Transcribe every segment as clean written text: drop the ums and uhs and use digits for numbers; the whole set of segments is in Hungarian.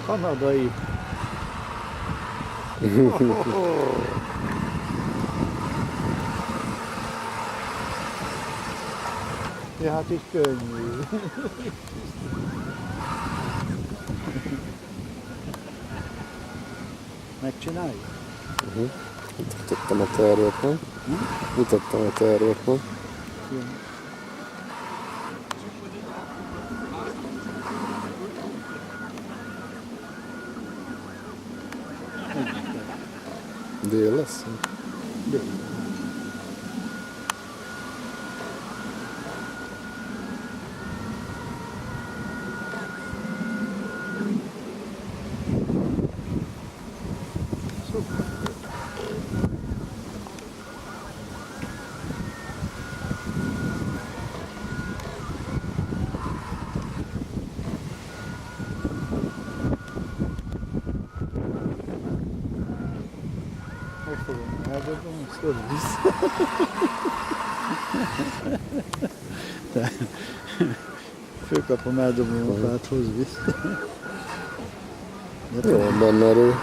Kanadai. Ja, hát így könnyű. Megcsináljuk? Mutattam a tervet, nem? Mutattam a tervet, nem? Dél lesz? Dél. Megfogom, eldobom, azt oda vissza. Fölkapom, eldobom a fát, hozz vissza. Jó, benne erő.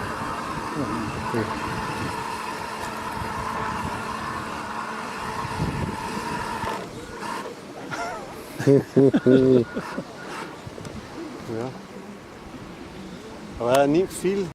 Ja. Aber nimmt viel